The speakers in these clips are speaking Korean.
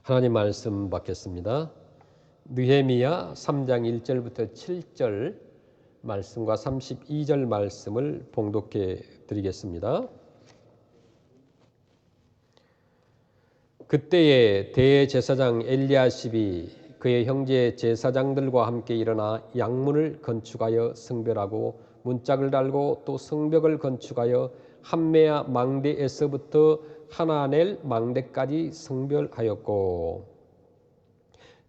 하나님 말씀 받겠습니다. 느헤미야 3장 1절부터 7절 말씀과 32절 말씀을 봉독해 드리겠습니다. 그때에 대제사장 엘리야십이 그의 형제 제사장들과 함께 일어나 양문을 건축하여 성별하고 문짝을 달고 또 성벽을 건축하여 함메야 망대에서부터 하나넬 망대까지 성별하였고,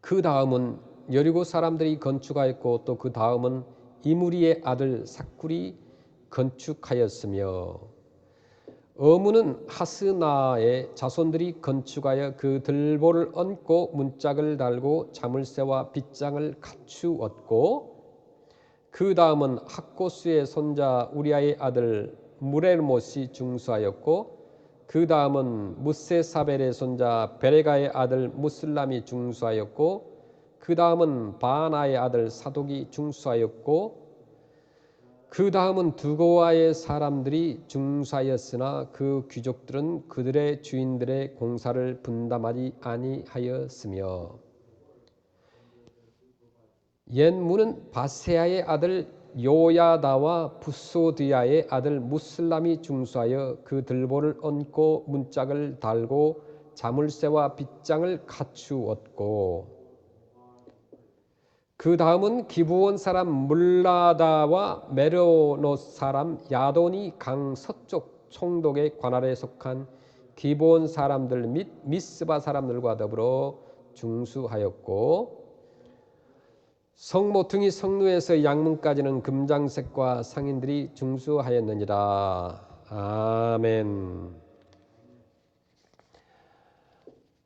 그 다음은 여리고 사람들이 건축하였고 또 그 다음은 이무리의 아들 삭굴이 건축하였으며, 어무는 하스나의 자손들이 건축하여 그 들보를 얹고 문짝을 달고 자물쇠와 빗장을 갖추었고, 그 다음은 학고수의 손자 우리아의 아들 무레못이 중수하였고, 그 다음은 무세사벨의 손자 베레가의 아들 무슬람이 중수하였고, 그 다음은 바나의 아들 사독이 중수하였고, 그 다음은 두고와의 사람들이 중수하였으나 그 귀족들은 그들의 주인들의 공사를 분담하지 아니하였으며, 옛 문은 바세아의 아들 요야다와 부소드야의 아들 무슬람이 중수하여 그 들보를 얹고 문짝을 달고 자물쇠와 빗장을 갖추었고, 그 다음은 기브온 사람 물라다와 메로노 사람 야돈이 강 서쪽 총독의 관할에 속한 기브온 사람들 및 미스바 사람들과 더불어 중수하였고, 성 모퉁이 성루에서 양문까지는 금장색과 상인들이 중수하였느니라. 아멘.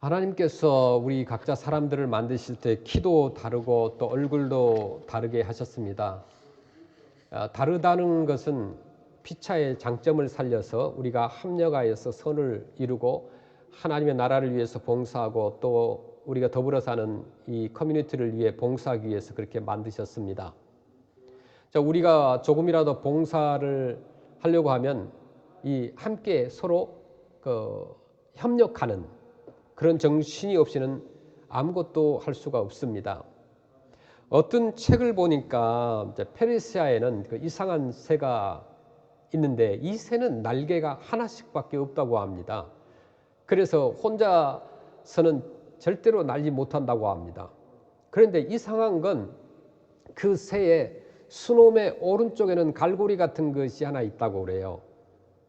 하나님께서 우리 각자 사람들을 만드실 때 키도 다르고 또 얼굴도 다르게 하셨습니다. 다르다는 것은 피차의 장점을 살려서 우리가 합력하여서 선을 이루고 하나님의 나라를 위해서 봉사하고 또 우리가 더불어 사는 이 커뮤니티를 위해 봉사하기 위해서 그렇게 만드셨습니다. 우리가 조금이라도 봉사를 하려고 하면 이 함께 서로 협력하는 그런 정신이 없이는 아무것도 할 수가 없습니다. 어떤 책을 보니까 페르시아에는 이상한 새가 있는데 이 새는 날개가 하나씩밖에 없다고 합니다. 그래서 혼자서는 절대로 날지 못한다고 합니다. 그런데 이상한 건 그 새의 수놈의 오른쪽에는 갈고리 같은 것이 하나 있다고 그래요.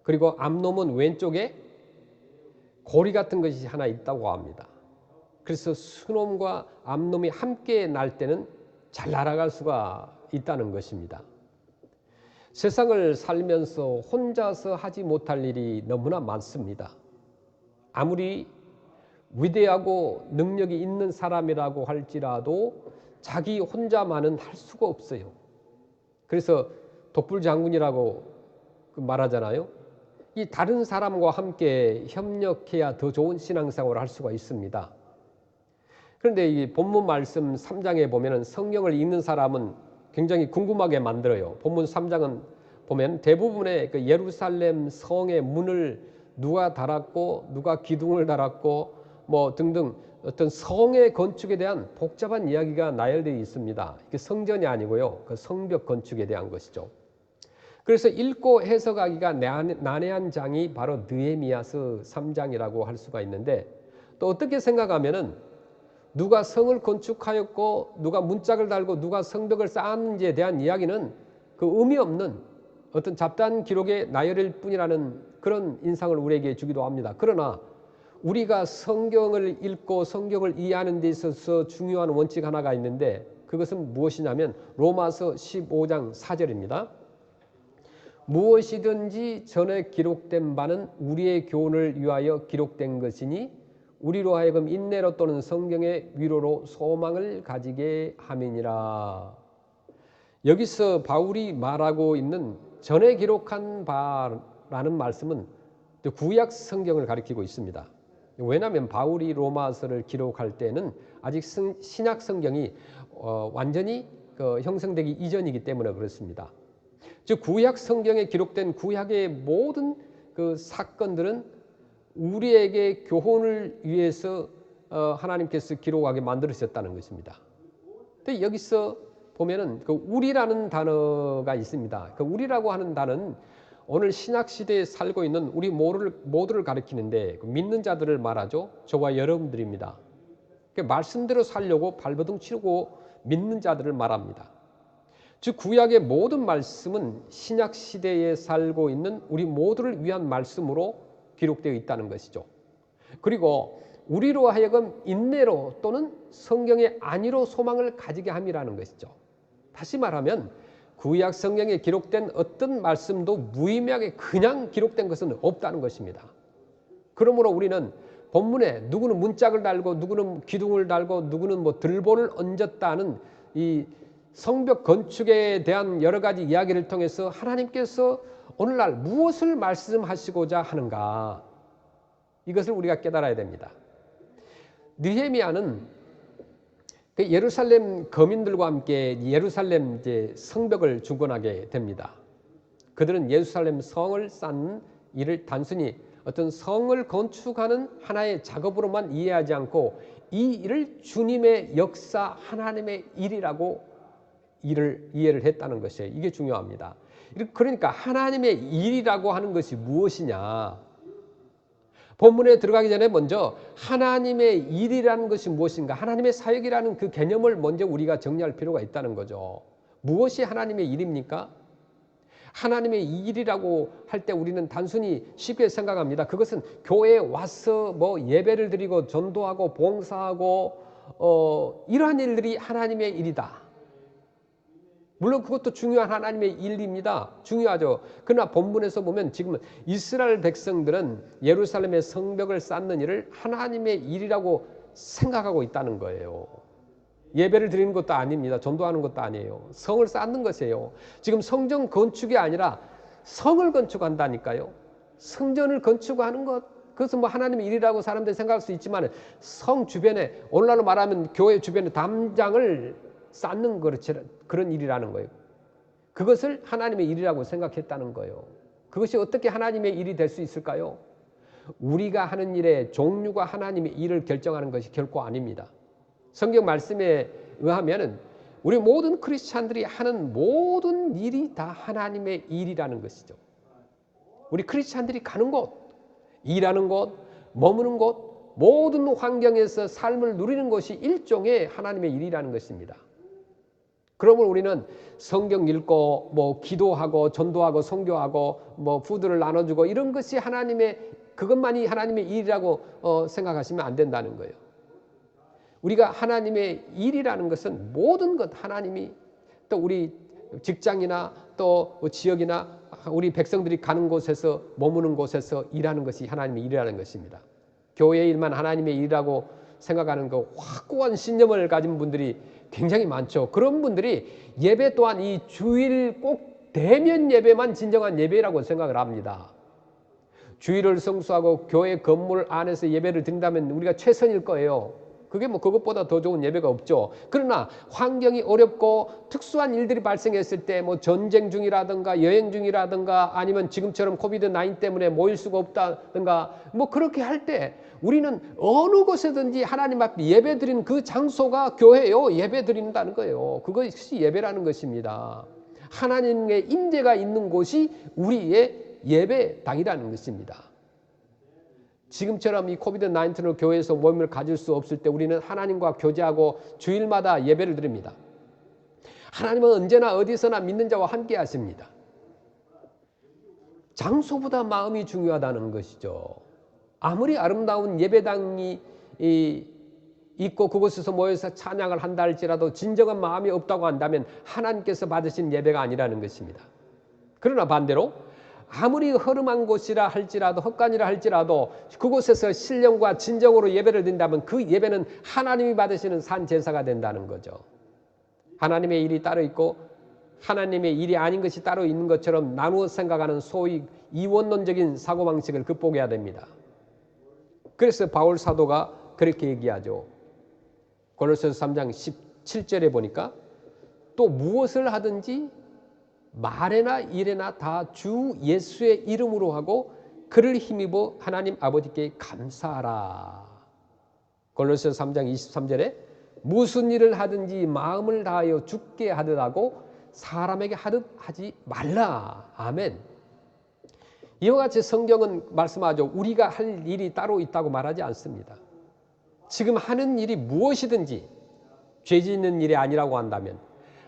그리고 앞놈은 왼쪽에 고리 같은 것이 하나 있다고 합니다. 그래서 수놈과 앞놈이 함께 날 때는 잘 날아갈 수가 있다는 것입니다. 세상을 살면서 혼자서 하지 못할 일이 너무나 많습니다. 아무리 위대하고 능력이 있는 사람이라고 할지라도 자기 혼자만은 할 수가 없어요. 그래서 독불장군이라고 말하잖아요. 이 다른 사람과 함께 협력해야 더 좋은 신앙생활을 할 수가 있습니다. 그런데 이 본문 말씀 3장에 보면은 성경을 읽는 사람은 굉장히 궁금하게 만들어요. 본문 3장은 보면 대부분의 그 예루살렘 성의 문을 누가 달았고 누가 기둥을 달았고 뭐 등등 어떤 성의 건축에 대한 복잡한 이야기가 나열되어 있습니다. 이게 성전이 아니고요. 그 성벽 건축에 대한 것이죠. 그래서 읽고 해석하기가 난해한 장이 바로 느헤미야서 3장이라고 할 수가 있는데, 또 어떻게 생각하면은 누가 성을 건축하였고 누가 문짝을 달고 누가 성벽을 쌓았는지에 대한 이야기는 그 의미 없는 어떤 잡다한 기록의 나열일 뿐이라는 그런 인상을 우리에게 주기도 합니다. 그러나 우리가 성경을 읽고 성경을 이해하는 데 있어서 중요한 원칙 하나가 있는데, 그것은 무엇이냐면 로마서 15장 4절입니다. 무엇이든지 전에 기록된 바는 우리의 교훈을 위하여 기록된 것이니 우리로 하여금 인내로 또는 성경의 위로로 소망을 가지게 함이니라. 여기서 바울이 말하고 있는 전에 기록한 바라는 말씀은 구약 성경을 가리키고 있습니다. 왜냐하면 바울이 로마서를 기록할 때는 아직 신약 성경이 완전히 형성되기 이전이기 때문에 그렇습니다. 즉 구약 성경에 기록된 구약의 모든 그 사건들은 우리에게 교훈을 위해서 하나님께서 기록하게 만들으셨다는 것입니다. 근데 여기서 보면은 그 우리라는 단어가 있습니다. 그 우리라고 하는 단어는 오늘 신약 시대에 살고 있는 우리 모두를 가리키는데 그 믿는 자들을 말하죠. 저와 여러분들입니다. 그 말씀대로 살려고 발버둥 치고 믿는 자들을 말합니다. 즉 구약의 모든 말씀은 신약 시대에 살고 있는 우리 모두를 위한 말씀으로 기록되어 있다는 것이죠. 그리고 우리로 하여금 인내로 또는 성경의 안위로 소망을 가지게 함이라는 것이죠. 다시 말하면 구약 성경에 기록된 어떤 말씀도 무의미하게 그냥 기록된 것은 없다는 것입니다. 그러므로 우리는 본문에 누구는 문짝을 달고 누구는 기둥을 달고 누구는 뭐 들보를 얹었다는 이 성벽 건축에 대한 여러 가지 이야기를 통해서 하나님께서 오늘날 무엇을 말씀하시고자 하는가, 이것을 우리가 깨달아야 됩니다. 느헤미야는 그 예루살렘 거민들과 함께 예루살렘 이제 성벽을 중건하게 됩니다. 그들은 예루살렘 성을 쌓는 일을 단순히 어떤 성을 건축하는 하나의 작업으로만 이해하지 않고 이 일을 주님의 역사, 하나님의 일이라고 이해를 했다는 것이에요. 이게 중요합니다. 그러니까 하나님의 일이라고 하는 것이 무엇이냐? 본문에 들어가기 전에 먼저 하나님의 일이라는 것이 무엇인가, 하나님의 사역이라는 그 개념을 먼저 우리가 정리할 필요가 있다는 거죠. 무엇이 하나님의 일입니까? 하나님의 일이라고 할 때 우리는 단순히 쉽게 생각합니다. 그것은 교회에 와서 뭐 예배를 드리고 전도하고 봉사하고 이러한 일들이 하나님의 일이다. 물론 그것도 중요한 하나님의 일입니다. 중요하죠. 그러나 본문에서 보면 지금 이스라엘 백성들은 예루살렘의 성벽을 쌓는 일을 하나님의 일이라고 생각하고 있다는 거예요. 예배를 드리는 것도 아닙니다. 전도하는 것도 아니에요. 성을 쌓는 것이에요. 지금 성전 건축이 아니라 성을 건축한다니까요. 성전을 건축하는 것, 그것은 뭐 하나님의 일이라고 사람들이 생각할 수 있지만 성 주변에, 오늘날로 말하면 교회 주변에 담장을 쌓는 그런 일이라는 거예요. 그것을 하나님의 일이라고 생각했다는 거예요. 그것이 어떻게 하나님의 일이 될 수 있을까요? 우리가 하는 일의 종류가 하나님의 일을 결정하는 것이 결코 아닙니다. 성경 말씀에 의하면 우리 모든 크리스찬들이 하는 모든 일이 다 하나님의 일이라는 것이죠. 우리 크리스찬들이 가는 곳, 일하는 곳, 머무는 곳, 모든 환경에서 삶을 누리는 것이 일종의 하나님의 일이라는 것입니다. 그러면 우리는 성경 읽고 뭐 기도하고 전도하고 선교하고 뭐 푸드를 나눠주고 이런 것이 그것만이 하나님의 일이라고 생각하시면 안 된다는 거예요. 우리가 하나님의 일이라는 것은 모든 것, 하나님이 또 우리 직장이나 또 지역이나 우리 백성들이 가는 곳에서 머무는 곳에서 일하는 것이 하나님의 일이라는 것입니다. 교회 일만 하나님의 일이라고 생각하는 그 확고한 신념을 가진 분들이 굉장히 많죠. 그런 분들이 예배 또한 이 주일 꼭 대면 예배만 진정한 예배라고 생각을 합니다. 주일을 성수하고 교회 건물 안에서 예배를 드린다면 우리가 최선일 거예요. 그게 뭐 그것보다 더 좋은 예배가 없죠. 그러나 환경이 어렵고 특수한 일들이 발생했을 때 뭐 전쟁 중이라든가 여행 중이라든가 아니면 지금처럼 코비드-19 때문에 모일 수가 없다든가 뭐 그렇게 할 때 우리는 어느 곳에든지 하나님 앞에 예배 드리는 그 장소가 교회요. 예배 드린다는 거예요. 그것이 예배라는 것입니다. 하나님의 임재가 있는 곳이 우리의 예배당이라는 것입니다. 지금처럼 이 코비드-19로 교회에서 모임을 가질 수 없을 때 우리는 하나님과 교제하고 주일마다 예배를 드립니다. 하나님은 언제나 어디서나 믿는 자와 함께 하십니다. 장소보다 마음이 중요하다는 것이죠. 아무리 아름다운 예배당이 있고 그곳에서 모여서 찬양을 한다 할지라도 진정한 마음이 없다고 한다면 하나님께서 받으신 예배가 아니라는 것입니다. 그러나 반대로 아무리 허름한 곳이라 할지라도 헛간이라 할지라도 그곳에서 신령과 진정으로 예배를 드린다면 그 예배는 하나님이 받으시는 산 제사가 된다는 거죠. 하나님의 일이 따로 있고 하나님의 일이 아닌 것이 따로 있는 것처럼 나누어 생각하는 소위 이원론적인 사고방식을 극복해야 됩니다. 그래서 바울 사도가 그렇게 얘기하죠. 고린도서 3장 17절에 보니까 또 무엇을 하든지 말에나 일에나 다 주 예수의 이름으로 하고 그를 힘입어 하나님 아버지께 감사하라. 골로새서 3장 23절에 무슨 일을 하든지 마음을 다하여 주께 하듯 하고 사람에게 하듯 하지 말라. 아멘. 이와 같이 성경은 말씀하죠. 우리가 할 일이 따로 있다고 말하지 않습니다. 지금 하는 일이 무엇이든지 죄 짓는 일이 아니라고 한다면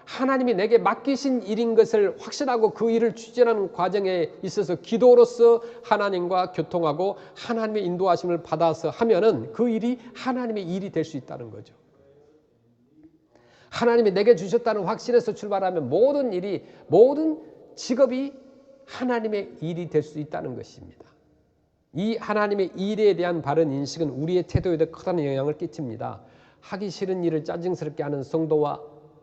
하나님이 내게 맡기신 일인 것을 확신하고 그 일을 추진하는 과정에 있어서 기도로서 하나님과 교통하고 하나님의 인도하심을 받아서 하면은 그 일이 하나님의 일이 될 수 있다는 거죠. 하나님이 내게 주셨다는 확신에서 출발하면 모든 일이, 모든 직업이 하나님의 일이 될 수 있다는 것입니다. 이 하나님의 일에 대한 바른 인식은 우리의 태도에도 커다란 영향을 끼칩니다. 하기 싫은 일을 짜증스럽게 하는 성도와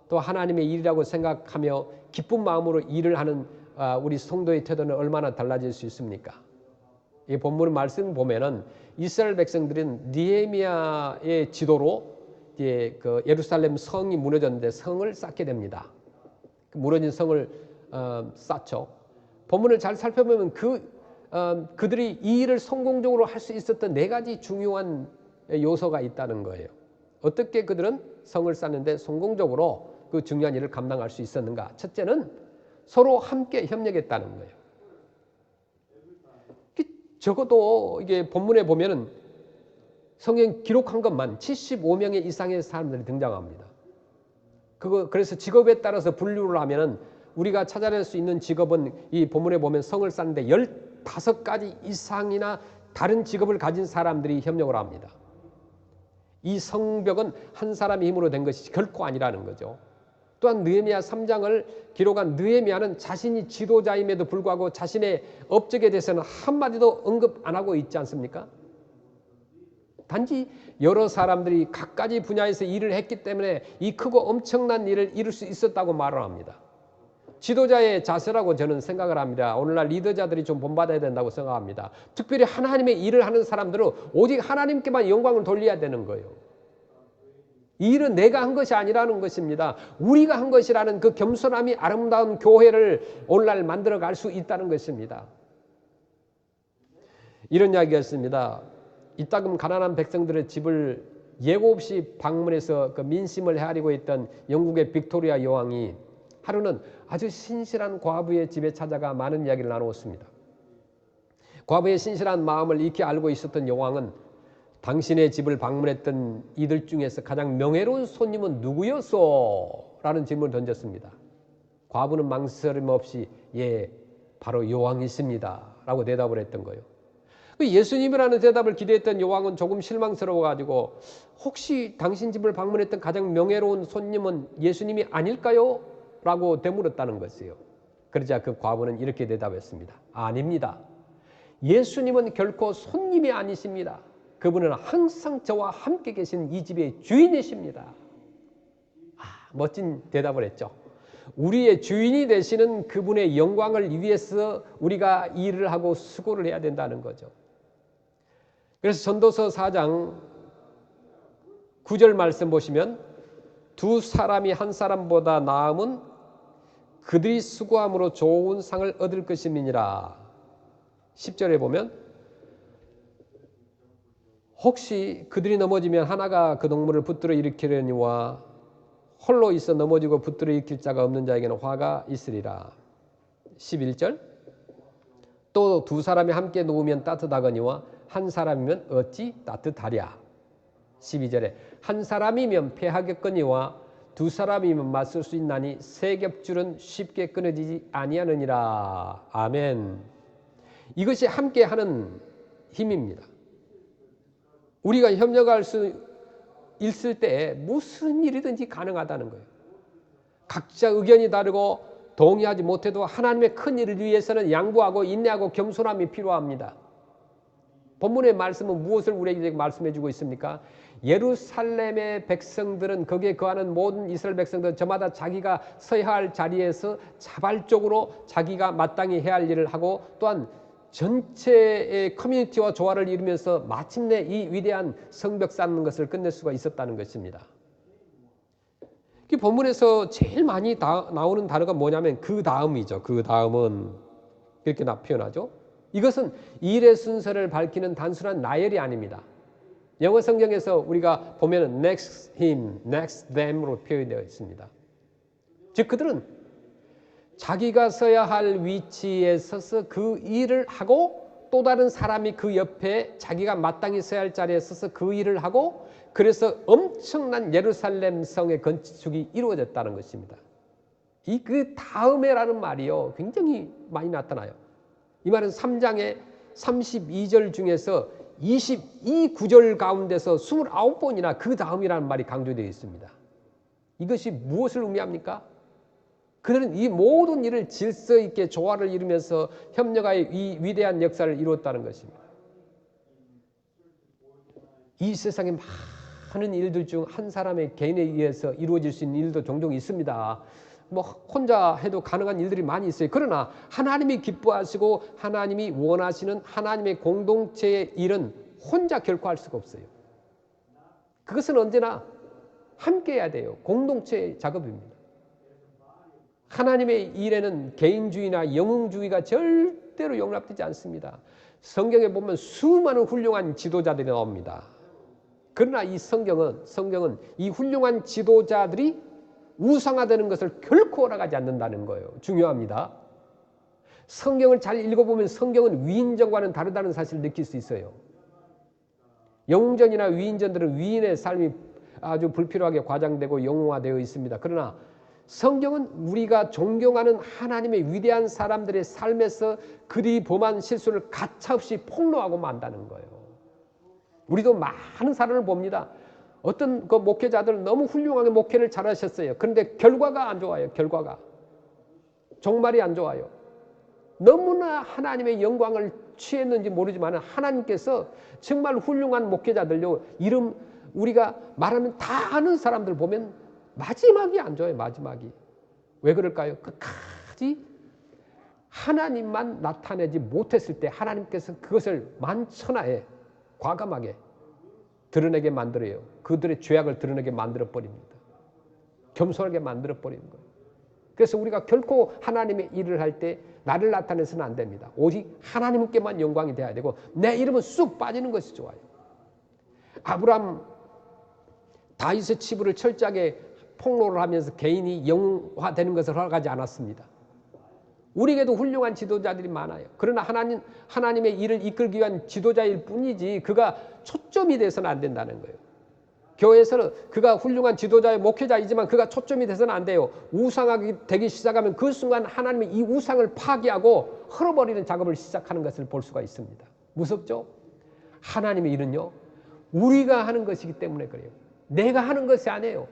또 하나님의 일이라고 생각하며 기쁜 마음으로 일을 하는 우리 성도의 태도는 얼마나 달라질 수 있습니까? 이 본문 말씀 보면은 이스라엘 백성들은 느헤미야의 지도로 그 예루살렘 성이 무너졌는데 성을 쌓게 됩니다. 무너진 성을 쌓죠. 본문을 잘 살펴보면 그들이 이 일을 성공적으로 할 수 있었던 4가지 중요한 요소가 있다는 거예요. 어떻게 그들은 성을 쌓는데 성공적으로 그 중요한 일을 감당할 수 있었는가? 첫째는 서로 함께 협력했다는 거예요. 적어도 이게 본문에 보면은 성경 기록한 것만 75명의 이상의 사람들이 등장합니다. 그래서 직업에 따라서 분류를 하면은 우리가 찾아낼 수 있는 직업은 이 본문에 보면 성을 쌓는데 15가지 이상이나 다른 직업을 가진 사람들이 협력을 합니다. 이 성벽은 한 사람의 힘으로 된 것이 결코 아니라는 거죠. 또한 느헤미야 3장을 기록한 느헤미야는 자신이 지도자임에도 불구하고 자신의 업적에 대해서는 한마디도 언급 안 하고 있지 않습니까? 단지 여러 사람들이 각가지 분야에서 일을 했기 때문에 이 크고 엄청난 일을 이룰 수 있었다고 말을 합니다. 지도자의 자세라고 저는 생각을 합니다. 오늘날 리더자들이 좀 본받아야 된다고 생각합니다. 특별히 하나님의 일을 하는 사람들은 오직 하나님께만 영광을 돌려야 되는 거예요. 이 일은 내가 한 것이 아니라는 것입니다. 우리가 한 것이라는 그 겸손함이 아름다운 교회를 오늘날 만들어갈 수 있다는 것입니다. 이런 이야기가 있습니다. 이따금 가난한 백성들의 집을 예고 없이 방문해서 그 민심을 헤아리고 있던 영국의 빅토리아 여왕이 하루는 아주 신실한 과부의 집에 찾아가 많은 이야기를 나누었습니다. 과부의 신실한 마음을 익히 알고 있었던 여왕은 당신의 집을 방문했던 이들 중에서 가장 명예로운 손님은 누구였소? 라는 질문을 던졌습니다. 과부는 망설임 없이 예, 바로 여왕이십니다. 라고 대답을 했던 거예요. 예수님이라는 대답을 기대했던 여왕은 조금 실망스러워가지고 혹시 당신 집을 방문했던 가장 명예로운 손님은 예수님이 아닐까요? 라고 되물었다는 것이에요. 그러자 그 과부는 이렇게 대답했습니다. 아닙니다. 예수님은 결코 손님이 아니십니다. 그분은 항상 저와 함께 계신 이 집의 주인이십니다. 멋진 대답을 했죠. 우리의 주인이 되시는 그분의 영광을 위해서 우리가 일을 하고 수고를 해야 된다는 거죠. 그래서 전도서 4장 9절 말씀 보시면 두 사람이 한 사람보다 나음은 그들이 수고함으로 좋은 상을 얻을 것임이니라. 10절에 보면 혹시 그들이 넘어지면 하나가 그 동물을 붙들어 일으키려니와 홀로 있어 넘어지고 붙들어 일으킬 자가 없는 자에게는 화가 있으리라. 11절 또 두 사람이 함께 누우면 따뜻하거니와 한 사람이면 어찌 따뜻하랴. 12절에 한 사람이면 패하겠거니와 두 사람이면 맞설 수 있나니 세 겹줄은 쉽게 끊어지지 아니하느니라. 아멘. 이것이 함께하는 힘입니다. 우리가 협력할 수 있을 때 무슨 일이든지 가능하다는 거예요. 각자 의견이 다르고 동의하지 못해도 하나님의 큰 일을 위해서는 양보하고 인내하고 겸손함이 필요합니다. 본문의 말씀은 무엇을 우리에게 말씀해 주고 있습니까? 예루살렘의 백성들은 거기에 거하는 모든 이스라엘 백성들은 저마다 자기가 서야 할 자리에서 자발적으로 자기가 마땅히 해야 할 일을 하고 또한 전체의 커뮤니티와 조화를 이루면서 마침내 이 위대한 성벽 쌓는 것을 끝낼 수가 있었다는 것입니다. 이 본문에서 제일 많이 나오는 단어가 뭐냐면 그 다음이죠. 그 다음은 이렇게 표현하죠. 이것은 일의 순서를 밝히는 단순한 나열이 아닙니다. 영어 성경에서 우리가 보면 next him, next them으로 표현되어 있습니다. 즉 그들은 자기가 서야 할 위치에 서서 그 일을 하고 또 다른 사람이 그 옆에 자기가 마땅히 서야 할 자리에 서서 그 일을 하고 그래서 엄청난 예루살렘 성의 건축이 이루어졌다는 것입니다. 이 그 다음에라는 말이요 굉장히 많이 나타나요. 이 말은 3장의 32절 중에서 22구절 가운데서 29번이나 그 다음이라는 말이 강조되어 있습니다. 이것이 무엇을 의미합니까? 그들은 이 모든 일을 질서 있게 조화를 이루면서 협력하여 이 위대한 역사를 이루었다는 것입니다. 이 세상에 많은 일들 중 한 사람의 개인에 의해서 이루어질 수 있는 일도 종종 있습니다. 뭐 혼자 해도 가능한 일들이 많이 있어요. 그러나 하나님이 기뻐하시고 하나님이 원하시는 하나님의 공동체의 일은 혼자 결코 할 수가 없어요. 그것은 언제나 함께 해야 돼요. 공동체의 작업입니다. 하나님의 일에는 개인주의나 영웅주의가 절대로 용납되지 않습니다. 성경에 보면 수많은 훌륭한 지도자들이 나옵니다. 그러나 이 성경은 이 훌륭한 지도자들이 우상화되는 것을 결코 허락하지 않는다는 거예요. 중요합니다. 성경을 잘 읽어보면 성경은 위인전과는 다르다는 사실을 느낄 수 있어요. 영웅전이나 위인전들은 위인의 삶이 아주 불필요하게 과장되고 영웅화되어 있습니다. 그러나 성경은 우리가 존경하는 하나님의 위대한 사람들의 삶에서 그들이 범한 실수를 가차없이 폭로하고 만다는 거예요. 우리도 많은 사람을 봅니다. 어떤 그 목회자들은 너무 훌륭하게 목회를 잘하셨어요. 그런데 결과가 안 좋아요. 결과가. 종말이 안 좋아요. 너무나 하나님의 영광을 취했는지 모르지만 하나님께서 정말 훌륭한 목회자들요. 이름 우리가 말하면 다 아는 사람들 보면 마지막이 안 좋아요. 마지막이. 왜 그럴까요? 끝까지 하나님만 나타내지 못했을 때 하나님께서 그것을 만천하에 과감하게 드러내게 만들어요. 그들의 죄악을 드러내게 만들어버립니다. 겸손하게 만들어버리는 거예요. 그래서 우리가 결코 하나님의 일을 할 때 나를 나타내서는 안 됩니다. 오직 하나님께만 영광이 돼야 되고 내 이름은 쑥 빠지는 것이 좋아요. 아브라함 다윗의 치부를 철저하게 폭로를 하면서 개인이 영웅화되는 것을 허락하지 않았습니다. 우리에게도 훌륭한 지도자들이 많아요. 그러나 하나님의 일을 이끌기 위한 지도자일 뿐이지 그가 초점이 돼서는 안 된다는 거예요. 교회에서는 그가 훌륭한 지도자의 목회자이지만 그가 초점이 돼서는 안 돼요. 우상하게 되기 시작하면 그 순간 하나님의 이 우상을 파괴하고 헐어버리는 작업을 시작하는 것을 볼 수가 있습니다. 무섭죠? 하나님의 일은요. 우리가 하는 것이기 때문에 그래요. 내가 하는 것이 아니에요.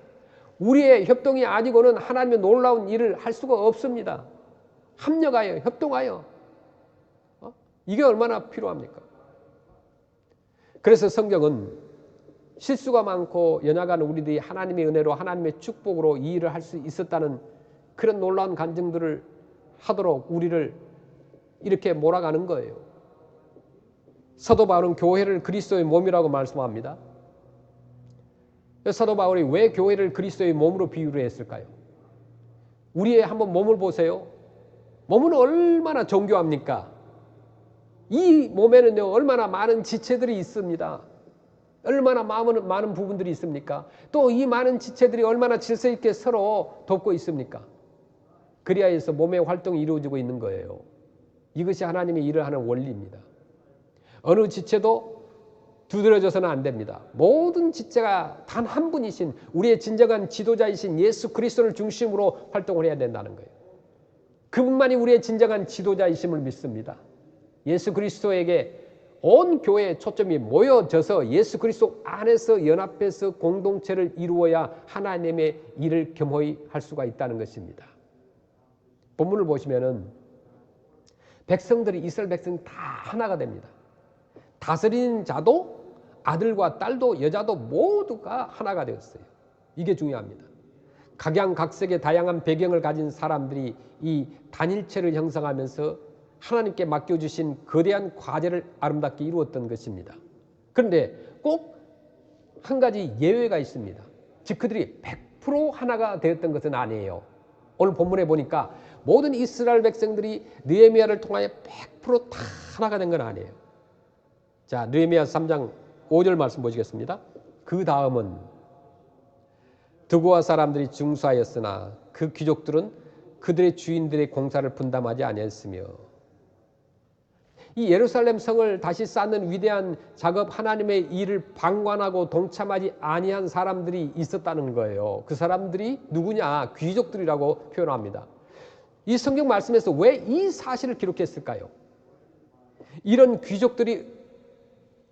우리의 협동이 아니고는 하나님의 놀라운 일을 할 수가 없습니다. 합력하여 협동하여 이게 얼마나 필요합니까? 그래서 성경은 실수가 많고 연약한 우리들이 하나님의 은혜로 하나님의 축복으로 이 일을 할 수 있었다는 그런 놀라운 간증들을 하도록 우리를 이렇게 몰아가는 거예요. 사도 바울은 교회를 그리스도의 몸이라고 말씀합니다. 사도 바울이 왜 교회를 그리스도의 몸으로 비유를 했을까요? 우리의 한번 몸을 보세요. 몸은 얼마나 정교합니까? 이 몸에는요 얼마나 많은 지체들이 있습니다. 얼마나 많은 부분들이 있습니까? 또 이 많은 지체들이 얼마나 질서 있게 서로 돕고 있습니까? 그리하여서 몸의 활동이 이루어지고 있는 거예요. 이것이 하나님의 일을 하는 원리입니다. 어느 지체도 두드러져서는 안 됩니다. 모든 지체가 단 한 분이신 우리의 진정한 지도자이신 예수 그리스도를 중심으로 활동을 해야 된다는 거예요. 그분만이 우리의 진정한 지도자이심을 믿습니다. 예수 그리스도에게 온 교회의 초점이 모여져서 예수 그리스도 안에서 연합해서 공동체를 이루어야 하나님의 일을 겸허히 할 수가 있다는 것입니다. 본문을 보시면은 백성들이 이스라엘 백성이 다 하나가 됩니다. 다스리는 자도 아들과 딸도 여자도 모두가 하나가 되었어요. 이게 중요합니다. 각양각색의 다양한 배경을 가진 사람들이 이 단일체를 형성하면서 하나님께 맡겨주신 거대한 과제를 아름답게 이루었던 것입니다. 그런데 꼭 한 가지 예외가 있습니다. 즉 그들이 100% 하나가 되었던 것은 아니에요. 오늘 본문에 보니까 모든 이스라엘 백성들이 느헤미야를 통하여 100% 다 하나가 된 건 아니에요. 자, 느헤미야 3장 5절 말씀 보시겠습니다. 그 다음은 드고아 사람들이 중수하였으나 그 귀족들은 그들의 주인들의 공사를 분담하지 아니했으며. 이 예루살렘 성을 다시 쌓는 위대한 작업, 하나님의 일을 방관하고 동참하지 아니한 사람들이 있었다는 거예요. 그 사람들이 누구냐? 귀족들이라고 표현합니다. 이 성경 말씀에서 왜 이 사실을 기록했을까요? 이런 귀족들이,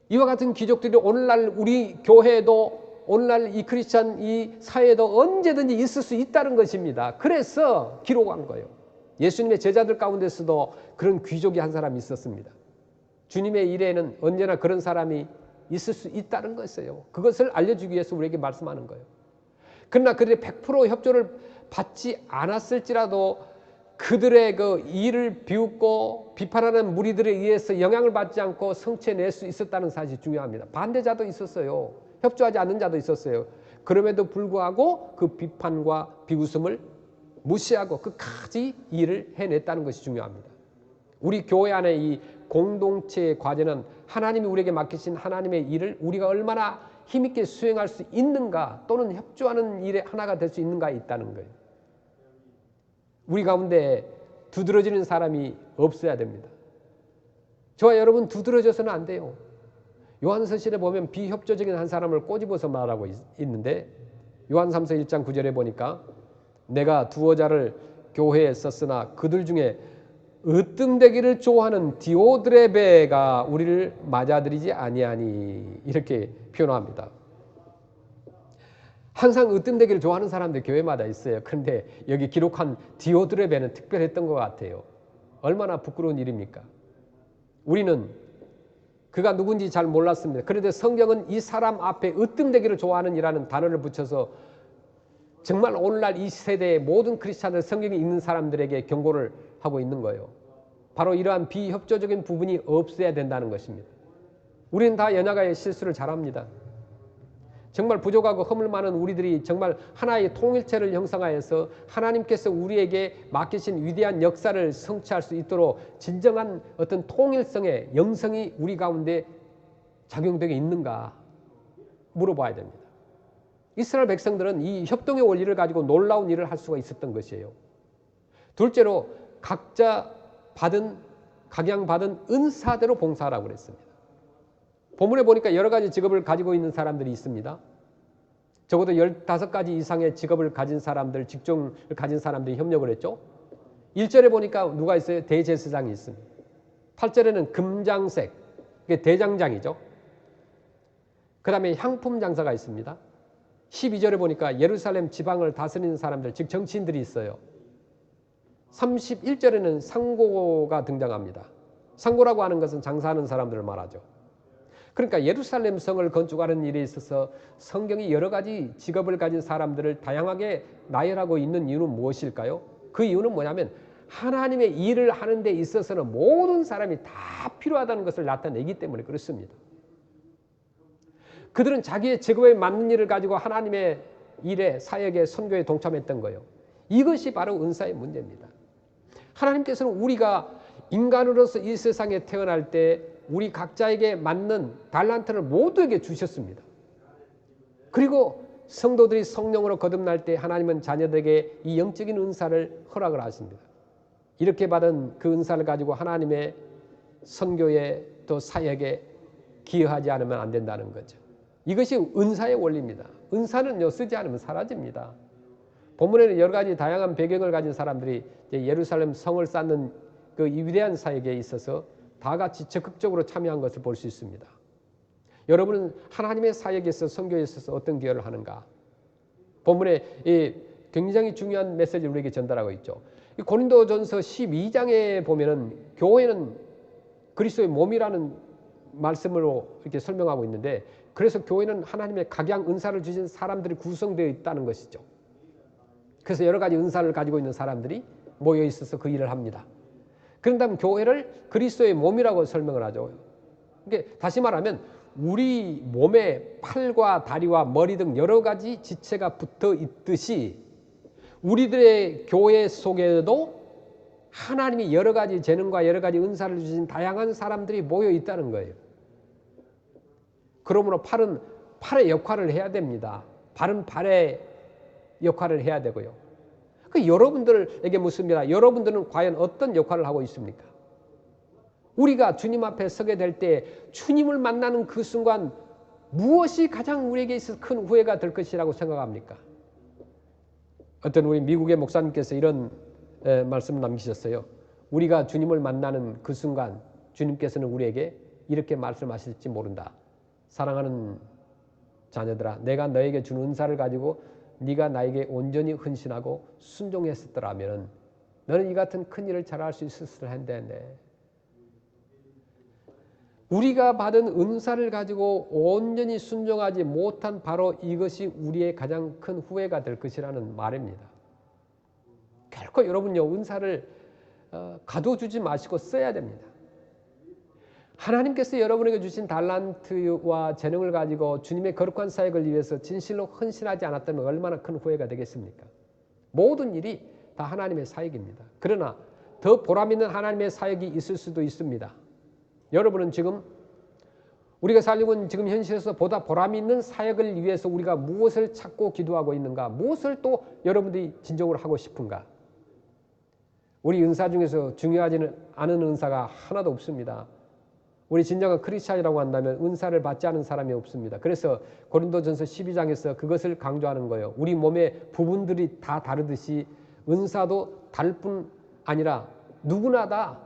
이와 같은 귀족들이 오늘날 우리 교회에도, 오늘날 이 크리스찬 이 사회에도 언제든지 있을 수 있다는 것입니다. 그래서 기록한 거예요. 예수님의 제자들 가운데서도 그런 귀족이 한 사람이 있었습니다. 주님의 일에는 언제나 그런 사람이 있을 수 있다는 것이에요. 그것을 알려주기 위해서 우리에게 말씀하는 거예요. 그러나 그들이 100% 협조를 받지 않았을지라도 그들의 그 일을 비웃고 비판하는 무리들에 의해서 영향을 받지 않고 성취해낼 수 있었다는 사실이 중요합니다. 반대자도 있었어요. 협조하지 않는 자도 있었어요. 그럼에도 불구하고 그 비판과 비웃음을 무시하고 끝까지 일을 해냈다는 것이 중요합니다. 우리 교회 안에 이 공동체의 과제는 하나님이 우리에게 맡기신 하나님의 일을 우리가 얼마나 힘있게 수행할 수 있는가, 또는 협조하는 일의 하나가 될 수 있는가에 있다는 거예요. 우리 가운데 두드러지는 사람이 없어야 됩니다. 저와 여러분 두드러져서는 안 돼요. 요한서신에 보면 비협조적인 한 사람을 꼬집어서 말하고 있는데, 요한 3서 1장 9절에 보니까 내가 두어 자를 교회에 썼으나 그들 중에 으뜸되기를 좋아하는 디오드레베가 우리를 맞아들이지 아니하니, 이렇게 표현합니다. 항상 으뜸되기를 좋아하는 사람들 교회마다 있어요. 그런데 여기 기록한 디오드레베는 특별했던 것 같아요. 얼마나 부끄러운 일입니까? 우리는 그가 누군지 잘 몰랐습니다. 그런데 성경은 이 사람 앞에 으뜸되기를 좋아하는 이라는 단어를 붙여서 정말 오늘날 이 세대의 모든 크리스찬들, 성경이 있는 사람들에게 경고를 하고 있는 거예요. 바로 이러한 비협조적인 부분이 없어야 된다는 것입니다. 우리는 다 연약하게 실수를 잘합니다. 정말 부족하고 허물 많은 우리들이 정말 하나의 통일체를 형성하여서 하나님께서 우리에게 맡기신 위대한 역사를 성취할 수 있도록 진정한 어떤 통일성의 영성이 우리 가운데 작용되게 있는가 물어봐야 됩니다. 이스라엘 백성들은 이 협동의 원리를 가지고 놀라운 일을 할 수가 있었던 것이에요. 둘째로 각자 각양받은 은사대로 봉사하라고 그랬습니다. 본문에 보니까 여러 가지 직업을 가지고 있는 사람들이 있습니다. 적어도 15가지 이상의 직업을 가진 사람들, 직종을 가진 사람들이 협력을 했죠. 1절에 보니까 누가 있어요? 대제사장이 있습니다. 8절에는 금장색, 이게 대장장이죠. 그 다음에 향품 장사가 있습니다. 12절에 보니까 예루살렘 지방을 다스리는 사람들, 즉 정치인들이 있어요. 31절에는 상고가 등장합니다. 상고라고 하는 것은 장사하는 사람들을 말하죠. 그러니까 예루살렘 성을 건축하는 일에 있어서 성경이 여러 가지 직업을 가진 사람들을 다양하게 나열하고 있는 이유는 무엇일까요? 그 이유는 뭐냐면 하나님의 일을 하는 데 있어서는 모든 사람이 다 필요하다는 것을 나타내기 때문에 그렇습니다. 그들은 자기의 직업에 맞는 일을 가지고 하나님의 일에, 사역에, 선교에 동참했던 거예요. 이것이 바로 은사의 문제입니다. 하나님께서는 우리가 인간으로서 이 세상에 태어날 때 우리 각자에게 맞는 달란트를 모두에게 주셨습니다. 그리고 성도들이 성령으로 거듭날 때 하나님은 자녀들에게 이 영적인 은사를 허락을 하십니다. 이렇게 받은 그 은사를 가지고 하나님의 선교에 또 사역에 기여하지 않으면 안 된다는 거죠. 이것이 은사의 원리입니다. 은사는요, 쓰지 않으면 사라집니다. 본문에는 여러 가지 다양한 배경을 가진 사람들이 예루살렘 성을 쌓는 그 위대한 사역에 있어서 다 같이 적극적으로 참여한 것을 볼 수 있습니다. 여러분은 하나님의 사역에서, 선교에 있어서 어떤 기여를 하는가? 본문에 이 굉장히 중요한 메시지를 우리에게 전달하고 있죠. 고린도전서 12장에 보면은 교회는 그리스도의 몸이라는 말씀으로 이렇게 설명하고 있는데, 그래서 교회는 하나님의 각양 은사를 주신 사람들이 구성되어 있다는 것이죠. 그래서 여러 가지 은사를 가지고 있는 사람들이 모여 있어서 그 일을 합니다. 그런 다음 교회를 그리스도의 몸이라고 설명을 하죠. 그러니까 다시 말하면 우리 몸에 팔과 다리와 머리 등 여러 가지 지체가 붙어 있듯이 우리들의 교회 속에도 하나님이 여러 가지 재능과 여러 가지 은사를 주신 다양한 사람들이 모여 있다는 거예요. 그러므로 팔은 팔의 역할을 해야 됩니다. 발은 발의 역할을 해야 되고요. 그 여러분들에게 묻습니다. 여러분들은 과연 어떤 역할을 하고 있습니까? 우리가 주님 앞에 서게 될 때 주님을 만나는 그 순간 무엇이 가장 우리에게 있어서 큰 후회가 될 것이라고 생각합니까? 어떤 우리 미국의 목사님께서 이런 말씀을 남기셨어요. 우리가 주님을 만나는 그 순간 주님께서는 우리에게 이렇게 말씀하실지 모른다. 사랑하는 자녀들아, 내가 너에게 준 은사를 가지고 네가 나에게 온전히 헌신하고 순종했었더라면 너는 이 같은 큰 일을 잘할 수 있었을 텐데, 우리가 받은 은사를 가지고 온전히 순종하지 못한 바로 이것이 우리의 가장 큰 후회가 될 것이라는 말입니다. 결코 여러분요, 은사를 가둬두지 마시고 써야 됩니다. 하나님께서 여러분에게 주신 달란트와 재능을 가지고 주님의 거룩한 사역을 위해서 진실로 헌신하지 않았다면 얼마나 큰 후회가 되겠습니까? 모든 일이 다 하나님의 사역입니다. 그러나 더 보람있는 하나님의 사역이 있을 수도 있습니다. 여러분은 지금 우리가 살고 있는 지금 현실에서 보다 보람있는 사역을 위해서 우리가 무엇을 찾고 기도하고 있는가? 무엇을 또 여러분들이 진정으로 하고 싶은가? 우리 은사 중에서 중요하지는 않은 은사가 하나도 없습니다. 우리 진정한 크리스찬이라고 한다면 은사를 받지 않은 사람이 없습니다. 그래서 고린도전서 12장에서 그것을 강조하는 거예요. 우리 몸의 부분들이 다 다르듯이 은사도 다를 뿐 아니라 누구나 다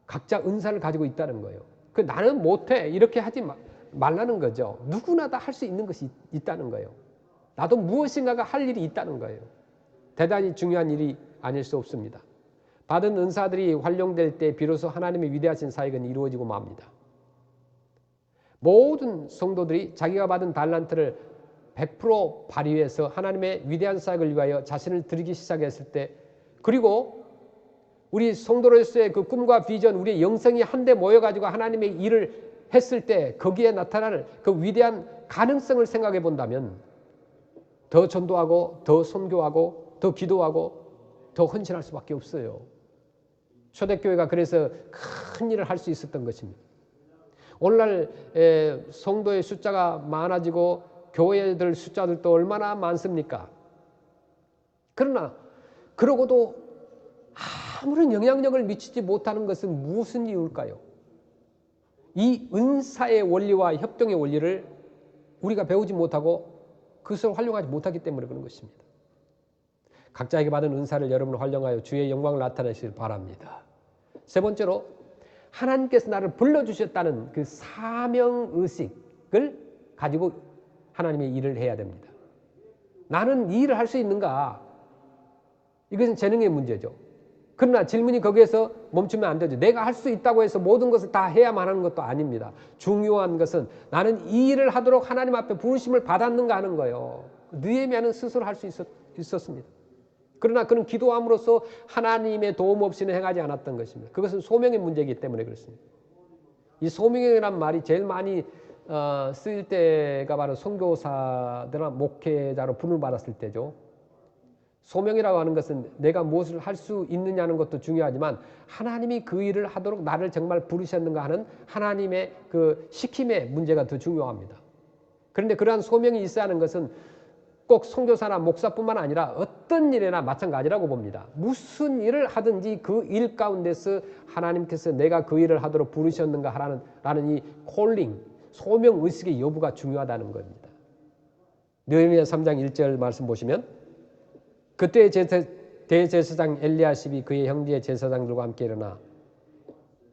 각자 은사를 가지고 있다는 거예요. 그 나는 못해 이렇게 하지 말라는 거죠. 누구나 다 할 수 있는 것이 있다는 거예요. 나도 무엇인가가 할 일이 있다는 거예요. 대단히 중요한 일이 아닐 수 없습니다. 받은 은사들이 활용될 때 비로소 하나님의 위대하신 사역은 이루어지고 맙니다. 모든 성도들이 자기가 받은 달란트를 100% 발휘해서 하나님의 위대한 사역을 위하여 자신을 드리기 시작했을 때, 그리고 우리 성도로서의 그 꿈과 비전, 우리의 영성이 한데 모여가지고 하나님의 일을 했을 때 거기에 나타나는 그 위대한 가능성을 생각해 본다면 더 전도하고 더 선교하고 더 기도하고 더 헌신할 수밖에 없어요. 초대교회가 그래서 큰 일을 할 수 있었던 것입니다. 오늘날 성도의 숫자가 많아지고 교회들 숫자들도 얼마나 많습니까? 그러나 그러고도 아무런 영향력을 미치지 못하는 것은 무슨 이유일까요? 이 은사의 원리와 협동의 원리를 우리가 배우지 못하고 그것을 활용하지 못하기 때문에 그런 것입니다. 각자에게 받은 은사를 여러분 활용하여 주의 영광을 나타내시길 바랍니다. 세 번째로, 하나님께서 나를 불러주셨다는 그 사명의식을 가지고 하나님의 일을 해야 됩니다. 나는 이 일을 할 수 있는가? 이것은 재능의 문제죠. 그러나 질문이 거기에서 멈추면 안 되죠. 내가 할 수 있다고 해서 모든 것을 다 해야만 하는 것도 아닙니다. 중요한 것은 나는 이 일을 하도록 하나님 앞에 부르심을 받았는가 하는 거예요. 느헤미야는 스스로 할 수 있었습니다. 그러나 그는 기도함으로써 하나님의 도움 없이는 행하지 않았던 것입니다. 그것은 소명의 문제이기 때문에 그렇습니다. 이 소명이라는 말이 제일 많이 쓰일 때가 바로 선교사들이나 목회자로 부름을 받았을 때죠. 소명이라고 하는 것은 내가 무엇을 할 수 있느냐는 것도 중요하지만 하나님이 그 일을 하도록 나를 정말 부르셨는가 하는 하나님의 그 시킴의 문제가 더 중요합니다. 그런데 그러한 소명이 있어야 하는 것은 꼭 선교사나 목사뿐만 아니라 어떤 일에나 마찬가지라고 봅니다. 무슨 일을 하든지 그 일 가운데서 하나님께서 내가 그 일을 하도록 부르셨는가 라는 이 콜링, 소명의식의 여부가 중요하다는 겁니다. 느헤미야 3장 1절 말씀 보시면, 그때 대제사장 엘리야십이 그의 형제 제사장들과 함께 일어나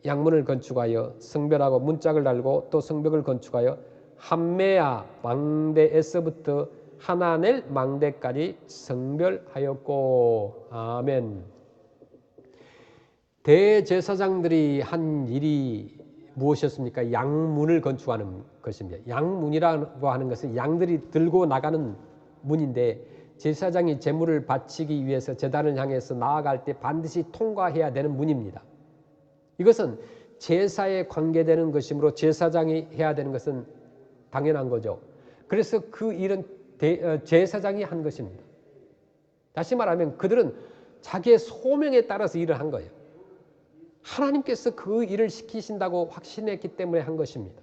양문을 건축하여 성별하고 문짝을 달고 또 성벽을 건축하여 함메야 망대에서부터 하나넬 망대까지 성별하였고. 아멘. 대제사장들이 한 일이 무엇이었습니까? 양문을 건축하는 것입니다. 양문이라고 하는 것은 양들이 들고 나가는 문인데, 제사장이 제물을 바치기 위해서 제단을 향해서 나아갈 때 반드시 통과해야 되는 문입니다. 이것은 제사에 관계되는 것이므로 제사장이 해야 되는 것은 당연한 거죠. 그래서 그 일은 제사장이 한 것입니다. 다시 말하면 그들은 자기의 소명에 따라서 일을 한 거예요. 하나님께서 그 일을 시키신다고 확신했기 때문에 한 것입니다.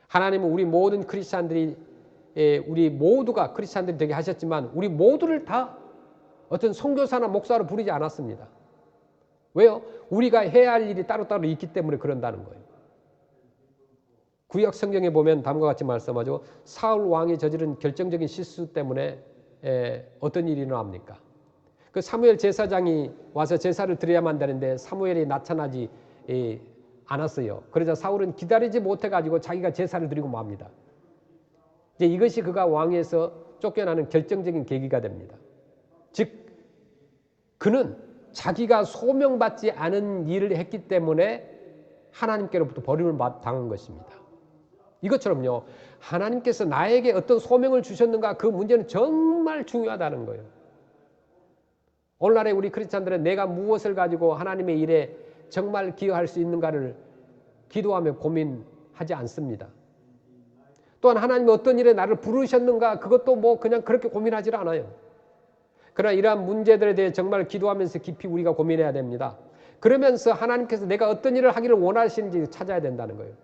하나님은 우리 모든 크리스찬들이 우리 모두가 크리스찬들이 되게 하셨지만 우리 모두를 다 어떤 선교사나 목사로 부르지 않았습니다. 왜요? 우리가 해야 할 일이 따로따로 있기 때문에 그런다는 거예요. 구약 성경에 보면 다음과 같이 말씀하죠. 사울 왕이 저지른 결정적인 실수 때문에 어떤 일이 일어납니까? 그 사무엘 제사장이 와서 제사를 드려야만 되는데 사무엘이 나타나지 않았어요. 그러자 사울은 기다리지 못해가지고 자기가 제사를 드리고 맙니다. 이제 이것이 그가 왕에서 쫓겨나는 결정적인 계기가 됩니다. 즉 그는 자기가 소명받지 않은 일을 했기 때문에 하나님께로부터 버림을 당한 것입니다. 이것처럼요. 하나님께서 나에게 어떤 소명을 주셨는가 그 문제는 정말 중요하다는 거예요. 오늘날의 우리 크리스찬들은 내가 무엇을 가지고 하나님의 일에 정말 기여할 수 있는가를 기도하며 고민하지 않습니다. 또한 하나님이 어떤 일에 나를 부르셨는가 그것도 뭐 그냥 그렇게 고민하지 않아요. 그러나 이러한 문제들에 대해 정말 기도하면서 깊이 우리가 고민해야 됩니다. 그러면서 하나님께서 내가 어떤 일을 하기를 원하시는지 찾아야 된다는 거예요.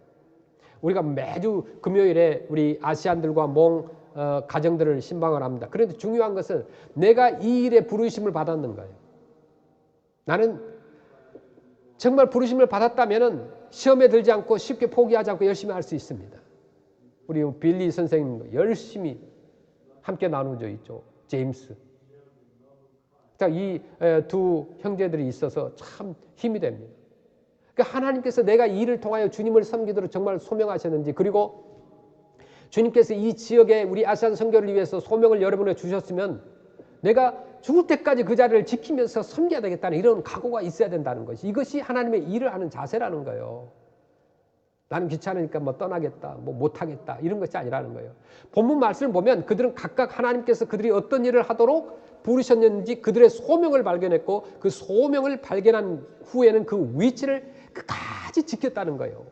우리가 매주 금요일에 우리 아시안들과 몽 가정들을 신방을 합니다. 그런데 중요한 것은 내가 이 일에 부르심을 받았는가요? 나는 정말 부르심을 받았다면 시험에 들지 않고 쉽게 포기하지 않고 열심히 할 수 있습니다. 우리 빌리 선생님 열심히 함께 나누죠 있죠. 제임스. 이 두 형제들이 있어서 참 힘이 됩니다. 그러니까 하나님께서 내가 이 일을 통하여 주님을 섬기도록 정말 소명하셨는지 그리고 주님께서 이 지역에 우리 아시안 선교를 위해서 소명을 여러분에게 주셨으면 내가 죽을 때까지 그 자리를 지키면서 섬겨야 되겠다는 이런 각오가 있어야 된다는 것이 이것이 하나님의 일을 하는 자세라는 거예요. 나는 귀찮으니까 뭐 떠나겠다, 뭐 못하겠다 이런 것이 아니라는 거예요. 본문 말씀을 보면 그들은 각각 하나님께서 그들이 어떤 일을 하도록 부르셨는지 그들의 소명을 발견했고 그 소명을 발견한 후에는 그 위치를 끝까지 지켰다는 거예요.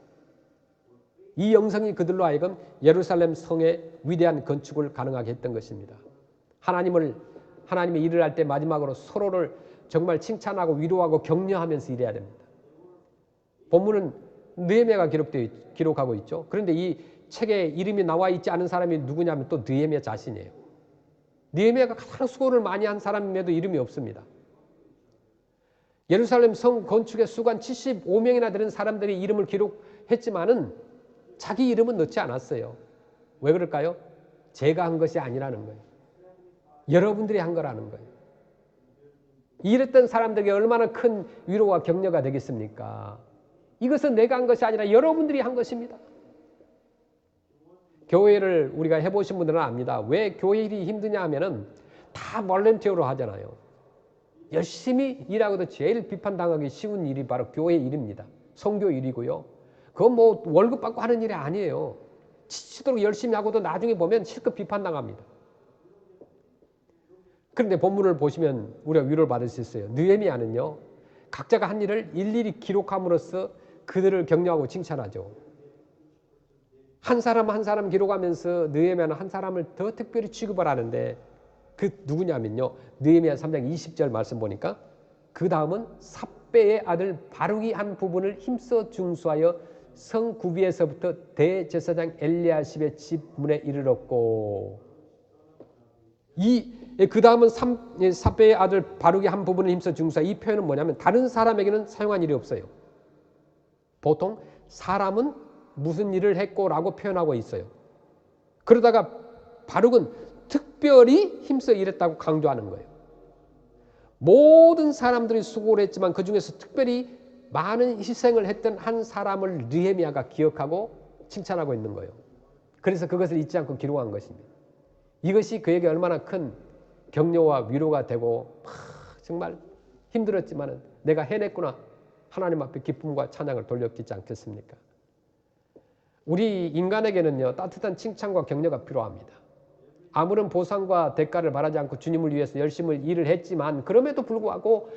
이 영성이 그들로 하여금 예루살렘 성의 위대한 건축을 가능하게 했던 것입니다. 하나님의 일을 할 때 마지막으로 서로를 정말 칭찬하고 위로하고 격려하면서 일해야 됩니다. 본문은 느헤미야가 기록하고 있죠. 그런데 이 책에 이름이 나와 있지 않은 사람이 누구냐면 또 느헤미야 자신이에요. 느헤미야가 가장 수고를 많이 한 사람임에도 이름이 없습니다. 예루살렘 성 건축에 수고한 75명이나 되는 사람들이 이름을 기록했지만은 자기 이름은 넣지 않았어요. 왜 그럴까요? 제가 한 것이 아니라는 거예요. 여러분들이 한 거라는 거예요. 이랬던 사람들에게 얼마나 큰 위로와 격려가 되겠습니까? 이것은 내가 한 것이 아니라 여러분들이 한 것입니다. 교회를 우리가 해보신 분들은 압니다. 왜 교회 일이 힘드냐 하면은 다 볼런티어로 하잖아요. 열심히 일하고도 제일 비판당하기 쉬운 일이 바로 교회 일입니다. 선교 일이고요. 그건 뭐 월급 받고 하는 일이 아니에요. 지치도록 열심히 하고도 나중에 보면 실컷 비판당합니다. 그런데 본문을 보시면 우리가 위로를 받을 수 있어요. 느헤미야는요. 각자가 한 일을 일일이 기록함으로써 그들을 격려하고 칭찬하죠. 한 사람 한 사람 기록하면서 느헤미야는 한 사람을 더 특별히 취급을 하는데 그 누구냐면요. 느헤미야 3장 20절 말씀 보니까 그 다음은 삽배의 아들 바룩이 한 부분을 힘써 중수하여 성 구비에서부터 대제사장 엘리야십의 집 문에 이르렀고 그 다음은 삽배의 아들 바룩이 한 부분을 힘써 중수하여 이 표현은 뭐냐면 다른 사람에게는 사용한 일이 없어요. 보통 사람은 무슨 일을 했고 라고 표현하고 있어요. 그러다가 바룩은 특별히 힘써 일했다고 강조하는 거예요. 모든 사람들이 수고를 했지만 그 중에서 특별히 많은 희생을 했던 한 사람을 느헤미야가 기억하고 칭찬하고 있는 거예요. 그래서 그것을 잊지 않고 기록한 것입니다. 이것이 그에게 얼마나 큰 격려와 위로가 되고 정말 힘들었지만 내가 해냈구나 하나님 앞에 기쁨과 찬양을 돌렸겠지 않겠습니까? 우리 인간에게는요 따뜻한 칭찬과 격려가 필요합니다. 아무런 보상과 대가를 바라지 않고 주님을 위해서 열심히 일을 했지만 그럼에도 불구하고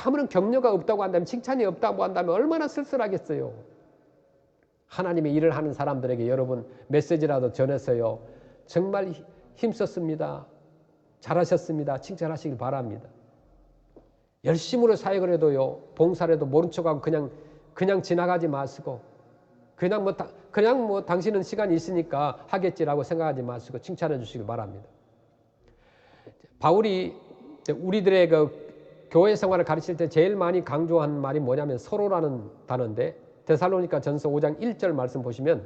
아무런 격려가 없다고 한다면 칭찬이 없다고 한다면 얼마나 쓸쓸하겠어요. 하나님의 일을 하는 사람들에게 여러분 메시지라도 전해서요 정말 힘썼습니다. 잘하셨습니다. 칭찬하시길 바랍니다. 열심으로 사역을 해도요 봉사를 해도 모른 척하고 그냥 지나가지 마시고 그냥 그냥 뭐 당신은 시간이 있으니까 하겠지라고 생각하지 마시고 칭찬해 주시길 바랍니다. 바울이 우리들의 그 교회 생활을 가르칠 때 제일 많이 강조한 말이 뭐냐면 서로라는 단어인데 데살로니가 전서 5장 1절 말씀 보시면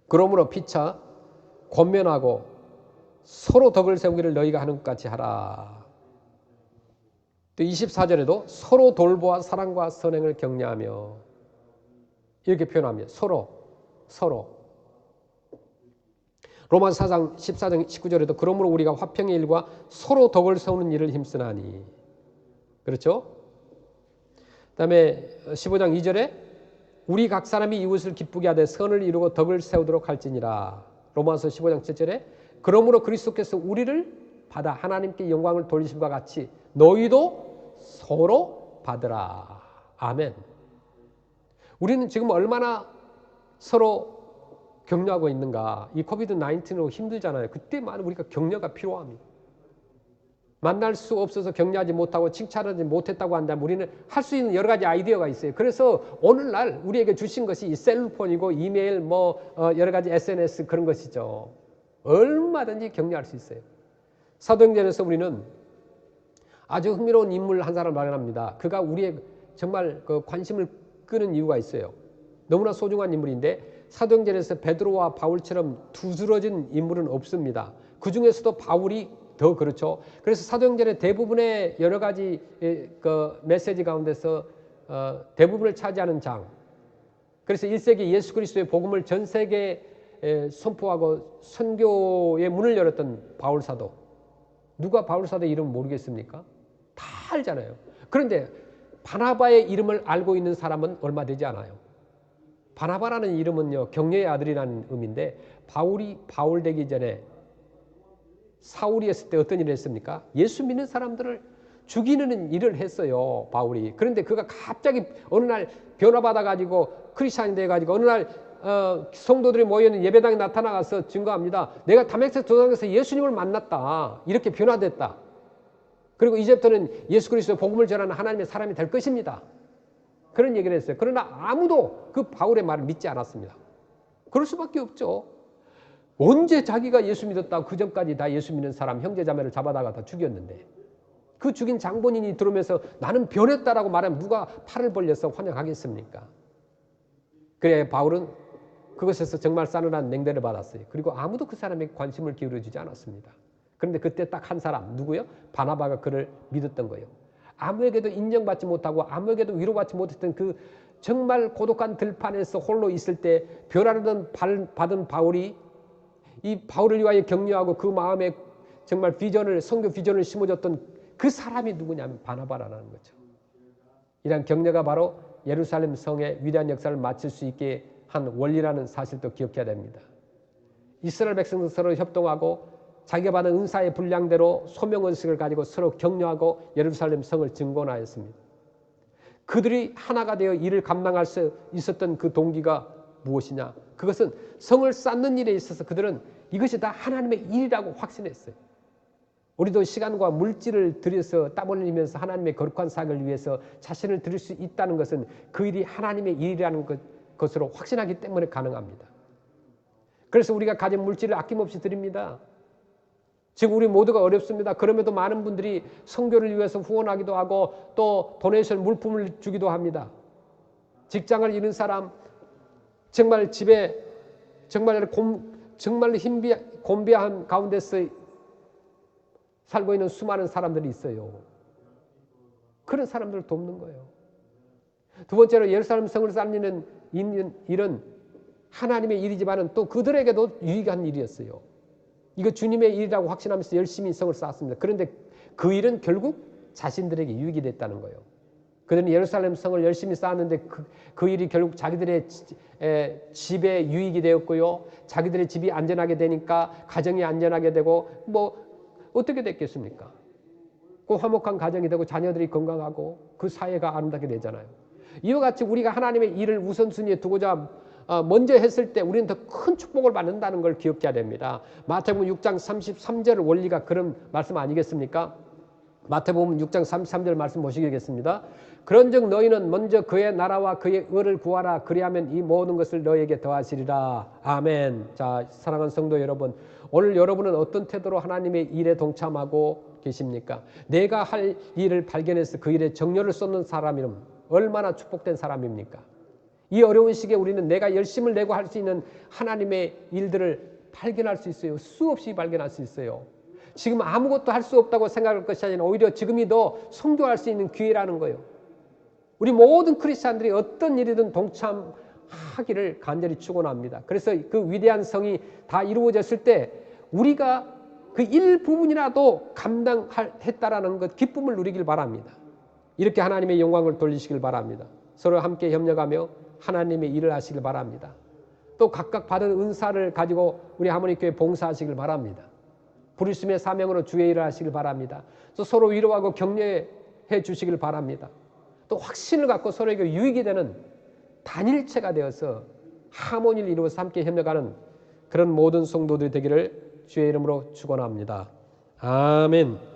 그러므로 피차 권면하고 서로 덕을 세우기를 너희가 하는 것 같이 하라. 또 24절에도 서로 돌보아 사랑과 선행을 격려하며 이렇게 표현합니다. 서로. 로마서 4장 14장 19절에도 그러므로 우리가 화평의 일과 서로 덕을 세우는 일을 힘쓰나니. 그렇죠? 그다음에 15장 2절에 우리 각 사람이 이웃을 기쁘게 하되 선을 이루고 덕을 세우도록 할지니라. 로마서 15장 7절에 그러므로 그리스도께서 우리를 받아 하나님께 영광을 돌리심과 같이 너희도 서로 받으라. 아멘. 우리는 지금 얼마나 서로 격려하고 있는가. 이 코비드 19으로 힘들잖아요. 그때만 우리가 격려가 필요합니다. 만날 수 없어서 격려하지 못하고 칭찬하지 못했다고 한다면 우리는 할 수 있는 여러 가지 아이디어가 있어요. 그래서 오늘날 우리에게 주신 것이 이 셀폰이고 이메일 여러 가지 SNS 그런 것이죠. 얼마든지 격려할 수 있어요. 사도행전에서 우리는 아주 흥미로운 인물 한 사람을 발견합니다. 그가 우리의 정말 그 관심을 끄는 이유가 있어요. 너무나 소중한 인물인데 사도행전에서 베드로와 바울처럼 두드러진 인물은 없습니다. 그 중에서도 바울이 더 그렇죠. 그래서 사도행전의 대부분의 여러 가지 그 메시지 가운데서 대부분을 차지하는 장. 그래서 1세기 예수 그리스도의 복음을 전 세계에 선포하고 선교의 문을 열었던 바울 사도. 누가 바울 사도의 이름 모르겠습니까? 다 알잖아요. 그런데 바나바의 이름을 알고 있는 사람은 얼마 되지 않아요. 바나바라는 이름은요, 격려의 아들이라는 의미인데 바울이 바울 되기 전에 사울이 했을 때 어떤 일을 했습니까? 예수 믿는 사람들을 죽이는 일을 했어요, 바울이. 그런데 그가 갑자기 어느 날 변화받아가지고 크리스찬이 돼가지고 어느 날 성도들이 모여있는 예배당에 나타나가서 증거합니다. 내가 다메섹 도상에서 예수님을 만났다. 이렇게 변화됐다. 그리고 이제부터는 예수 그리스도의 복음을 전하는 하나님의 사람이 될 것입니다. 그런 얘기를 했어요. 그러나 아무도 그 바울의 말을 믿지 않았습니다. 그럴 수밖에 없죠. 언제 자기가 예수 믿었다고 그 전까지 다 예수 믿는 사람 형제자매를 잡아다가 다 죽였는데 그 죽인 장본인이 들어오면서 나는 변했다라고 말하면 누가 팔을 벌려서 환영하겠습니까? 그래 바울은 그것에서 정말 싸늘한 냉대를 받았어요. 그리고 아무도 그 사람에게 관심을 기울여주지 않았습니다. 그런데 그때 딱 한 사람 누구요? 바나바가 그를 믿었던 거예요. 아무에게도 인정받지 못하고 아무에게도 위로받지 못했던 그 정말 고독한 들판에서 홀로 있을 때 변화를 받은 바울이 이 바울을 위하여 격려하고 그 마음에 정말 비전을 선교 비전을 심어줬던 그 사람이 누구냐면 바나바라는 거죠. 이런 격려가 바로 예루살렘 성의 위대한 역사를 마칠 수 있게 한 원리라는 사실도 기억해야 됩니다. 이스라엘 백성들 서로 협동하고 자기가 받은 은사의 분량대로 소명의식을 가지고 서로 격려하고 예루살렘 성을 증건하였습니다. 그들이 하나가 되어 일을 감당할 수 있었던 그 동기가 무엇이냐? 그것은 성을 쌓는 일에 있어서 그들은 이것이 다 하나님의 일이라고 확신했어요. 우리도 시간과 물질을 들여서 땀 흘리면서 하나님의 거룩한 사역을 위해서 자신을 드릴 수 있다는 것은 그 일이 하나님의 일이라는 것으로 확신하기 때문에 가능합니다. 그래서 우리가 가진 물질을 아낌없이 드립니다. 지금 우리 모두가 어렵습니다. 그럼에도 많은 분들이 선교를 위해서 후원하기도 하고 또 도네이션 물품을 주기도 합니다. 직장을 잃은 사람, 정말 집에 정말 곤비한 가운데서 살고 있는 수많은 사람들이 있어요. 그런 사람들을 돕는 거예요. 두 번째로 예루살렘 성을 쌓는 일은 하나님의 일이지만 또 그들에게도 유익한 일이었어요. 이거 주님의 일이라고 확신하면서 열심히 성을 쌓았습니다. 그런데 그 일은 결국 자신들에게 유익이 됐다는 거예요. 그들은 예루살렘 성을 열심히 쌓았는데 그 일이 결국 자기들의 집에 유익이 되었고요. 자기들의 집이 안전하게 되니까 가정이 안전하게 되고 어떻게 됐겠습니까? 그 화목한 가정이 되고 자녀들이 건강하고 그 사회가 아름답게 되잖아요. 이와 같이 우리가 하나님의 일을 우선순위에 두고자 먼저 했을 때 우리는 더 큰 축복을 받는다는 걸 기억해야 됩니다. 마태복음 6장 33절 원리가 그런 말씀 아니겠습니까? 마태복음 6장 33절 말씀 보시겠습니다. 그런즉 너희는 먼저 그의 나라와 그의 의를 구하라. 그리하면 이 모든 것을 너희에게 더하시리라. 아멘. 자, 사랑하는 성도 여러분, 오늘 여러분은 어떤 태도로 하나님의 일에 동참하고 계십니까? 내가 할 일을 발견해서 그 일에 정열을 쏟는 사람이면 얼마나 축복된 사람입니까? 이 어려운 시기에 우리는 내가 열심을 내고 할 수 있는 하나님의 일들을 발견할 수 있어요. 수없이 발견할 수 있어요. 지금 아무것도 할 수 없다고 생각할 것이 아니라 오히려 지금이 더 선교할 수 있는 기회라는 거예요. 우리 모든 크리스찬들이 어떤 일이든 동참하기를 간절히 축원합니다. 그래서 그 위대한 성이 다 이루어졌을 때 우리가 그 일부분이라도 감당했다라는 것, 기쁨을 누리길 바랍니다. 이렇게 하나님의 영광을 돌리시길 바랍니다. 서로 함께 협력하며 하나님의 일을 하시길 바랍니다. 또 각각 받은 은사를 가지고 우리 하모니교회 봉사하시길 바랍니다. 부르심의 사명으로 주의 일을 하시길 바랍니다. 또 서로 위로하고 격려해 주시길 바랍니다. 또 확신을 갖고 서로에게 유익이 되는 단일체가 되어서 하모니를 이루어서 함께 협력하는 그런 모든 성도들이 되기를 주의 이름으로 축원합니다. 아멘.